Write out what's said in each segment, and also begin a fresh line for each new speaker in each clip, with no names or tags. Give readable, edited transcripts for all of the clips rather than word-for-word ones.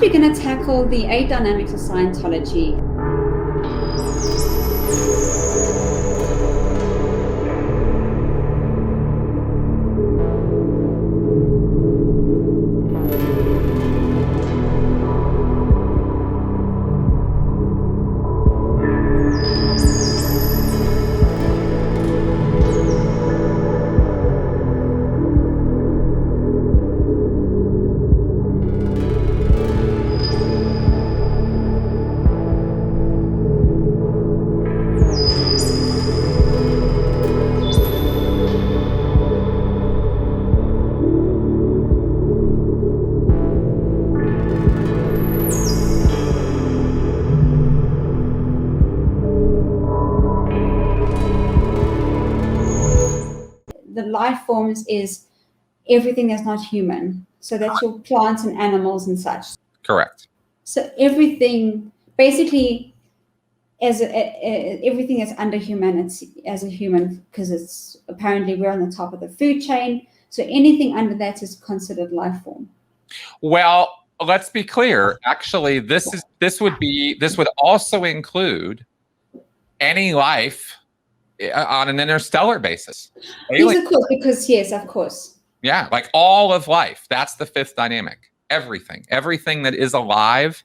we're going to tackle the 8 dynamics of Scientology. The life forms is everything that's not human. So that's your plants and animals and such.
Correct.
So everything, basically, everything that's under humanity as a human, because it's apparently we're on the top of the food chain. So anything under that is considered life form.
Well, let's be clear. Actually, this would also include any life on an interstellar basis.
Yes, of course, because yes, of course.
Yeah, like all of life. That's the 5th dynamic. Everything that is alive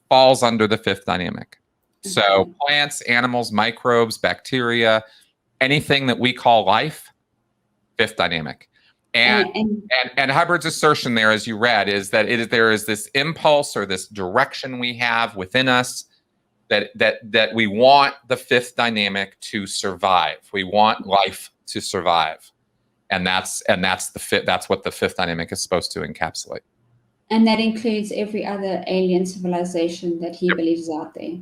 falls under the 5th dynamic. Okay. So plants, animals, microbes, bacteria, anything that we call life, 5th dynamic. And Hubbard's assertion there, as you read, is that there is this impulse or this direction we have within us that we want the 5th dynamic to survive. We want life to survive, and that's what the 5th dynamic is supposed to encapsulate.
And that includes every other alien civilization that he believes is out there.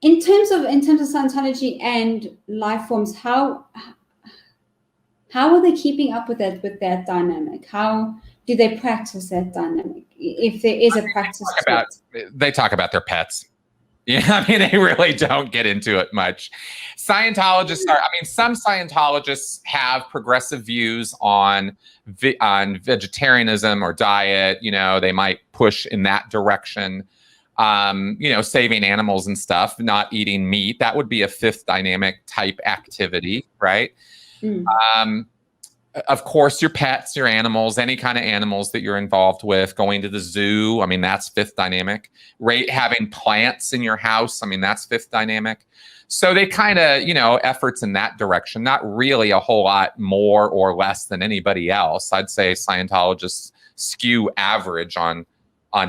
In terms of Scientology and life forms, how are they keeping up with that dynamic? How do they practice that dynamic? If there is a practice,
they talk about their pets. Yeah, I mean, they really don't get into it much. Scientologists some Scientologists have progressive views on vegetarianism or diet. You know, they might push in that direction. Saving animals and stuff, not eating meat. That would be a 5th dynamic type activity, right? Of course, your pets, your animals, any kind of animals that you're involved with, going to the zoo. I mean, that's 5th dynamic. Having plants in your house. I mean, that's 5th dynamic. So they kind of, efforts in that direction, not really a whole lot more or less than anybody else. I'd say Scientologists skew average on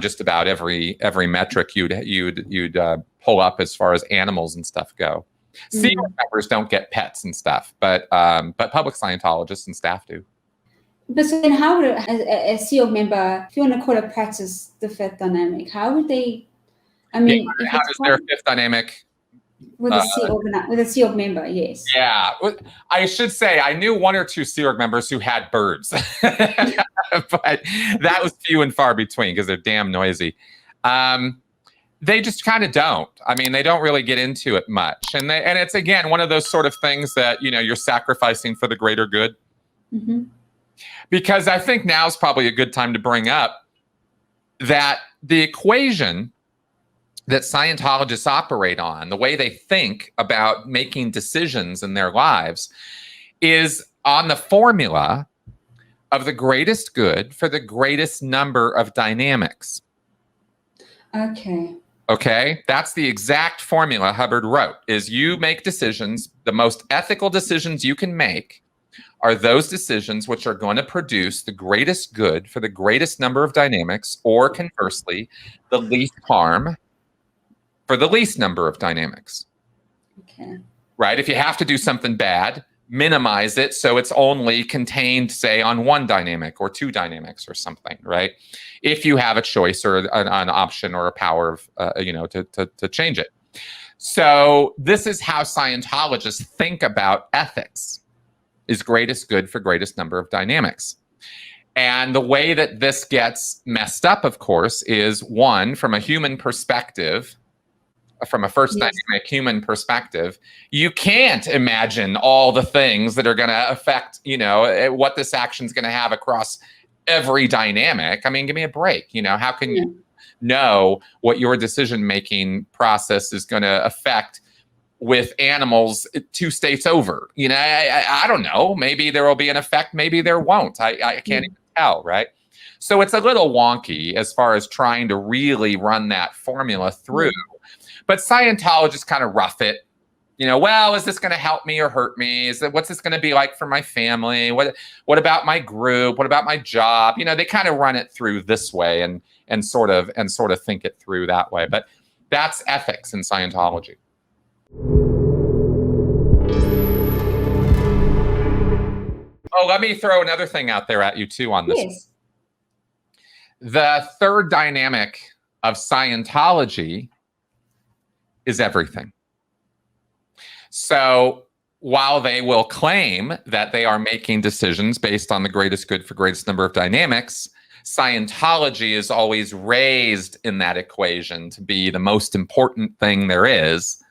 just about every metric you'd pull up as far as animals and stuff go. Sea Org members don't get pets and stuff, but public Scientologists and staff do.
But so then how would a Sea Org member, if you want to call it practice the 5th dynamic, how would they,
how does their 5th dynamic?
With a Sea Org member, yes.
Yeah, I should say I knew 1 or 2 Sea Org members who had birds, but that was few and far between because they're damn noisy. They just kind of don't. I mean, they don't really get into it much, and it's again one of those sort of things that you're sacrificing for the greater good. Mm-hmm. Because I think now is probably a good time to bring up that the equation that Scientologists operate on, the way they think about making decisions in their lives, is on the formula of the greatest good for the greatest number of dynamics. Okay, that's the exact formula Hubbard wrote, is you make decisions, the most ethical decisions you can make are those decisions which are going to produce the greatest good for the greatest number of dynamics, or conversely, the least harm for the least number of dynamics.
Okay.
Right? If you have to do something bad, minimize it so it's only contained, say, on 1 dynamic or 2 dynamics or something, right? If you have a choice or an option or a power of, to change it. So this is how Scientologists think about ethics, is greatest good for greatest number of dynamics. And the way that this gets messed up, of course, is one, from a human perspective, from a first dynamic human perspective, you can't imagine all the things that are going to affect, what this action is going to have across every dynamic. I mean, give me a break. How can you know what your decision-making process is going to affect with animals 2 states over? I don't know. Maybe there will be an effect. Maybe there won't. I can't even tell, right? So it's a little wonky as far as trying to really run that formula through. But Scientologists kind of rough it. Well, is this going to help me or hurt me? What's this going to be like for my family? What about my group? What about my job? They kind of run it through this way and sort of think it through that way. But that's ethics in Scientology. Oh, let me throw another thing out there at you too on this.
Yes.
The third dynamic of Scientology is everything. So while they will claim that they are making decisions based on the greatest good for greatest number of dynamics, Scientology is always raised in that equation to be the most important thing there is.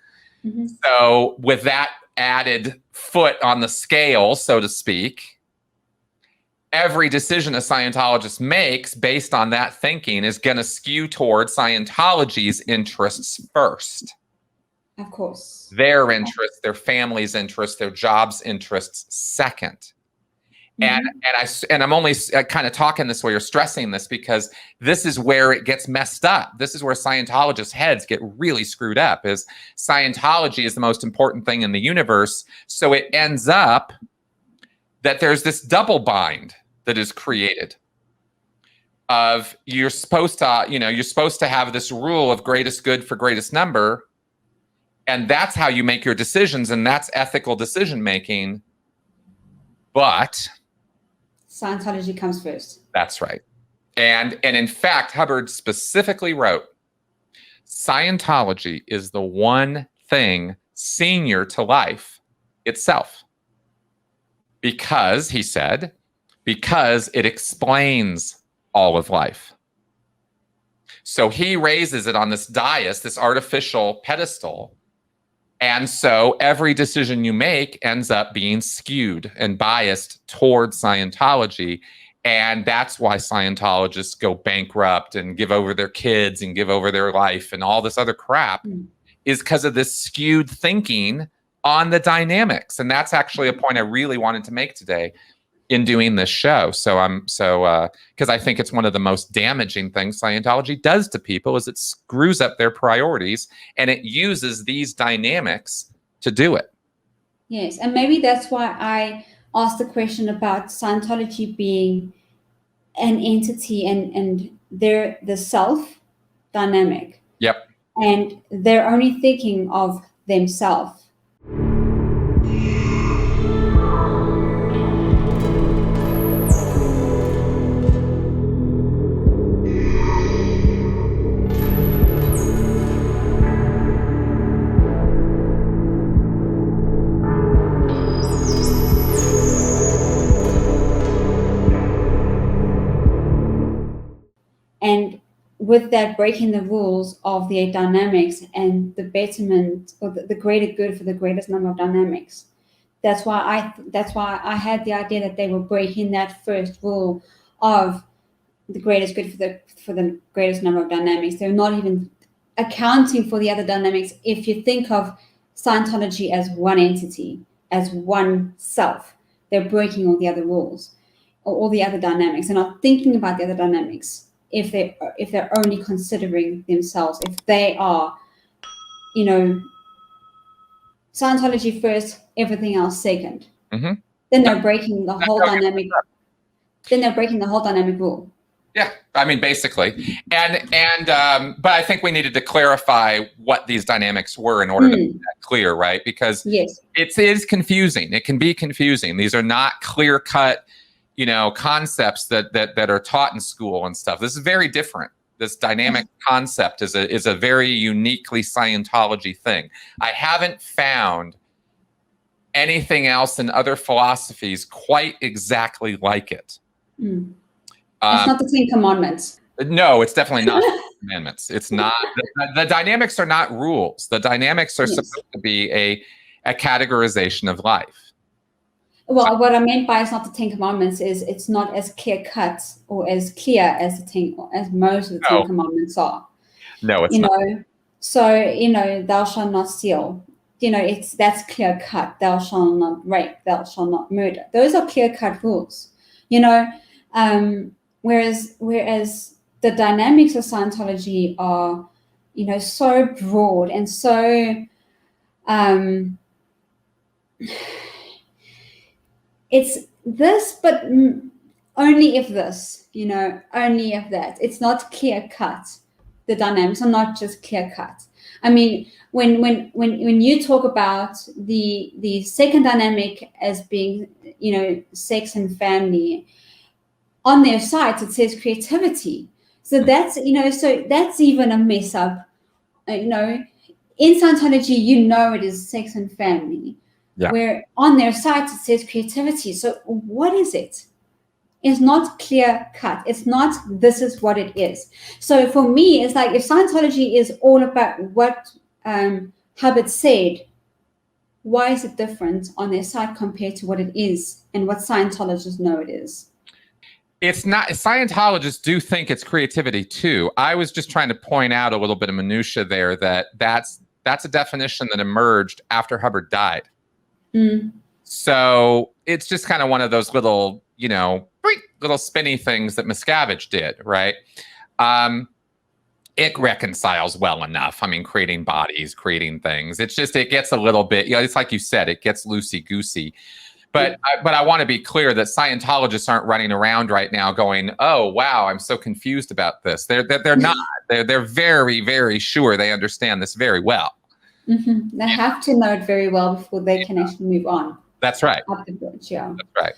Mm-hmm. So with that added foot on the scale, so to speak, every decision a Scientologist makes based on that thinking is going to skew towards Scientology's interests first.
Of course.
Their interests, their family's interests, their job's interests second. Mm-hmm. And I'm only kind of talking this way or stressing this because this is where it gets messed up. This is where Scientologists' heads get really screwed up. Is Scientology is the most important thing in the universe, so it ends up that there's this double bind that is created of you're supposed to have this rule of greatest good for greatest number, and that's how you make your decisions, and that's ethical decision making. But
Scientology comes first.
That's right. And in fact, Hubbard specifically wrote, Scientology is the one thing senior to life itself. Because, he said, because it explains all of life. So he raises it on this dais, this artificial pedestal. And so every decision you make ends up being skewed and biased towards Scientology. And that's why Scientologists go bankrupt and give over their kids and give over their life and all this other crap is because of this skewed thinking on the dynamics. And that's actually a point I really wanted to make today in doing this show. Because I think it's one of the most damaging things Scientology does to people is it screws up their priorities and it uses these dynamics to do it.
Yes, and maybe that's why I asked the question about Scientology being an entity and the self dynamic.
Yep.
And they're only thinking of themselves. And with that, breaking the rules of the dynamics and the betterment or the greater good for the greatest number of dynamics. That's why I had the idea that they were breaking that first rule of the greatest good for the greatest number of dynamics. They're not even accounting for the other dynamics. If you think of Scientology as one entity, as one self, they're breaking all the other rules or all the other dynamics. They're not thinking about the other dynamics. If they're only considering themselves, if they are, Scientology first, everything else second, then they're breaking the whole dynamic. Then they're breaking the whole dynamic rule.
Yeah, I mean, basically, but I think we needed to clarify what these dynamics were in order to make that clear, right? Because it is confusing. It can be confusing. These are not clear-cut concepts that are taught in school and stuff. This is very different. This dynamic concept is a very uniquely Scientology thing. I haven't found anything else in other philosophies quite exactly like it.
It's not the Ten Commandments.
No, it's definitely not commandments. It's not. The dynamics are not rules. The dynamics are supposed to be a categorization of life.
Well, what I meant by it's not the Ten Commandments is it's not as clear cut or as clear as as most of the Ten Commandments are.
No, it's not.
So, thou shalt not steal. That's clear cut. Thou shalt not rape. Thou shalt not murder. Those are clear cut rules. Whereas the dynamics of Scientology are, so broad and so it's this, but only if this, only if that. It's not clear cut. The dynamics are not just clear cut. I mean, when you talk about the second dynamic as being, sex and family, on their sites it says creativity. So that's, so that's even a mess up. In Scientology, it is sex and family. Yeah. Where on their sites it says creativity. So what is it? It's not clear cut. It's not, this is what it is. So for me, it's like if Scientology is all about what Hubbard said, why is it different on their site compared to what it is and what Scientologists know it is?
It's not. Scientologists do think it's creativity too. I was just trying to point out a little bit of minutia there that's a definition that emerged after Hubbard died. Mm. So it's just kind of one of those little, little spinny things that Miscavige did, right? It reconciles well enough. I mean, creating bodies, creating things. It's just, it gets a little bit, it's like you said, it gets loosey-goosey. But I want to be clear that Scientologists aren't running around right now going, "Oh, wow, I'm so confused about this." They're not. They're very, very sure they understand this very well.
Mm-hmm. They have to know it very well before they can actually move on.
That's right.
Afterwards, yeah.
That's right.